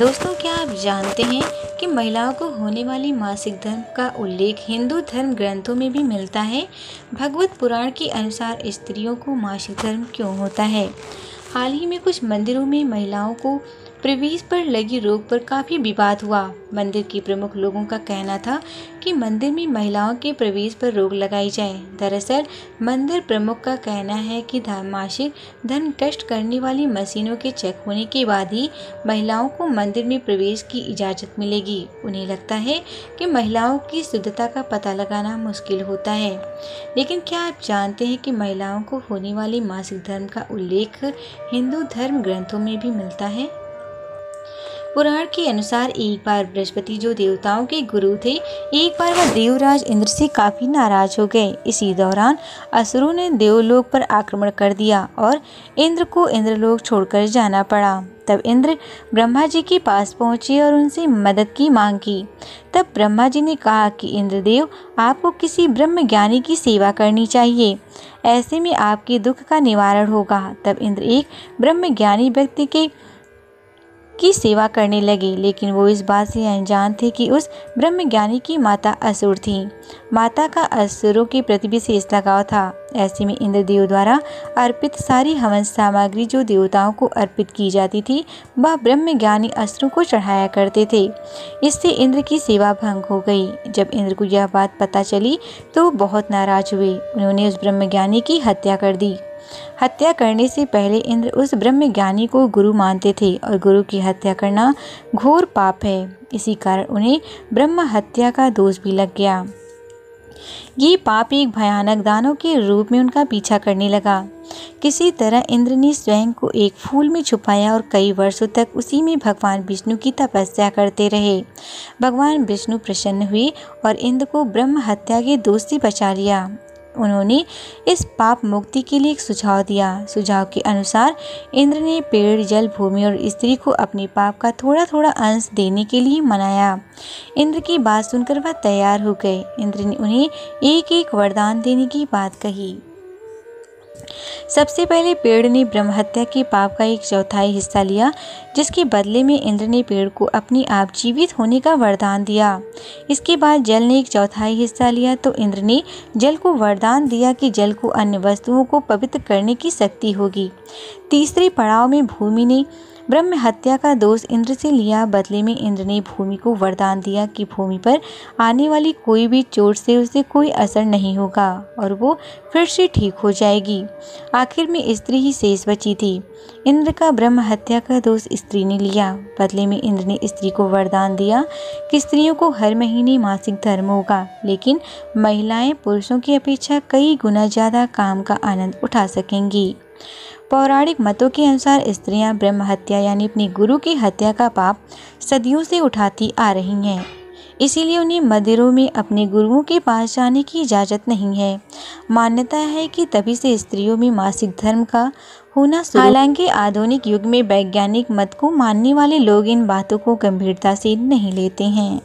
दोस्तों, क्या आप जानते हैं कि महिलाओं को होने वाली मासिक धर्म का उल्लेख हिंदू धर्म ग्रंथों में भी मिलता है। भगवत पुराण के अनुसार स्त्रियों को मासिक धर्म क्यों होता है? हाल ही में कुछ मंदिरों में महिलाओं को प्रवेश पर लगी रोक पर काफी विवाद हुआ। मंदिर के प्रमुख लोगों का कहना था कि मंदिर में महिलाओं के प्रवेश पर रोक लगाई जाए। दरअसल मंदिर प्रमुख का कहना है कि मासिक धर्म टेस्ट करने वाली मशीनों के चेक होने के बाद ही महिलाओं को मंदिर में प्रवेश की इजाज़त मिलेगी। उन्हें लगता है कि महिलाओं की शुद्धता का पता लगाना मुश्किल होता है। लेकिन क्या आप जानते हैं कि महिलाओं को होने वाले मासिक धर्म का उल्लेख हिंदू धर्म ग्रंथों में भी मिलता है? पुराण के अनुसार एक बार बृहस्पति, जो देवताओं के गुरु थे, एक बार वह देवराज इंद्र से काफी नाराज हो गए। इसी दौरान असुरों ने देवलोक पर आक्रमण कर दिया और इंद्र को इंद्रलोक छोड़कर जाना पड़ा। तब इंद्र ब्रह्मा जी के पास पहुंचे और उनसे मदद की मांग की। तब ब्रह्मा जी ने कहा कि इंद्रदेव, आपको किसी ब्रह्म ज्ञानी की सेवा करनी चाहिए, ऐसे में आपके दुख का निवारण होगा। तब इंद्र एक ब्रह्म ज्ञानी व्यक्ति की सेवा करने लगे, लेकिन वो इस बात से अनजान थे कि उस ब्रह्मज्ञानी की माता असुर थी। माता का असुरों के प्रति विशेष लगाव था। ऐसे में इंद्रदेव द्वारा अर्पित सारी हवन सामग्री जो देवताओं को अर्पित की जाती थी, वह ब्रह्मज्ञानी असुरों को चढ़ाया करते थे। इससे इंद्र की सेवा भंग हो गई। जब इंद्र को यह बात पता चली तो वो बहुत नाराज हुए। उन्होंने उस ब्रह्मज्ञानी की हत्या कर दी। हत्या करने से पहले इंद्र उस ब्रह्मज्ञानी को गुरु मानते थे और गुरु की हत्या करना घोर पाप है। इसी कारण उन्हें ब्रह्म हत्या का दोष भी लग गया। ये पाप एक भयानक दानव के रूप में उनका पीछा करने लगा। किसी तरह इंद्र ने स्वयं को एक फूल में छुपाया और कई वर्षों तक उसी में भगवान विष्णु की तपस्या करते रहे। भगवान विष्णु प्रसन्न हुए और इंद्र को ब्रह्म हत्या के दोष से बचा लिया। उन्होंने इस पाप मुक्ति के लिए एक सुझाव दिया। सुझाव के अनुसार इंद्र ने पेड़, जल, भूमि और स्त्री को अपने पाप का थोड़ा थोड़ा अंश देने के लिए मनाया। इंद्र की बात सुनकर वह तैयार हो गए। इंद्र ने उन्हें एक एक वरदान देने की बात कही। सबसे पहले पेड़ ने ब्रह्म हत्या के पाप का 1/4 हिस्सा लिया, जिसके बदले में इंद्र ने पेड़ को अपने आप जीवित होने का वरदान दिया। इसके बाद जल ने 1/4 हिस्सा लिया तो इंद्र ने जल को वरदान दिया कि जल को अन्य वस्तुओं को पवित्र करने की शक्ति होगी। तीसरे पड़ाव में भूमि ने ब्रह्म हत्या का दोष इंद्र से लिया। बदले में इंद्र ने भूमि को वरदान दिया कि भूमि पर आने वाली कोई भी चोट से उसे कोई असर नहीं होगा और वो फिर से ठीक हो जाएगी। आखिर में स्त्री ही शेष बची थी। इंद्र का ब्रह्म हत्या का दोष स्त्री ने लिया। बदले में इंद्र ने स्त्री को वरदान दिया कि स्त्रियों को हर महीने मासिक धर्म होगा, लेकिन महिलाएं पुरुषों की अपेक्षा कई गुना ज्यादा काम का आनंद उठा सकेंगी। पौराणिक मतों के अनुसार स्त्रियां ब्रह्म हत्या यानी अपने गुरु की हत्या का पाप सदियों से उठाती आ रही हैं। इसीलिए उन्हें मंदिरों में अपने गुरुओं के पास जाने की इजाज़त नहीं है। मान्यता है कि तभी से स्त्रियों में मासिक धर्म का होना शुरू। हालांकि आधुनिक युग में वैज्ञानिक मत को मानने वाले लोग इन बातों को गंभीरता से नहीं लेते हैं।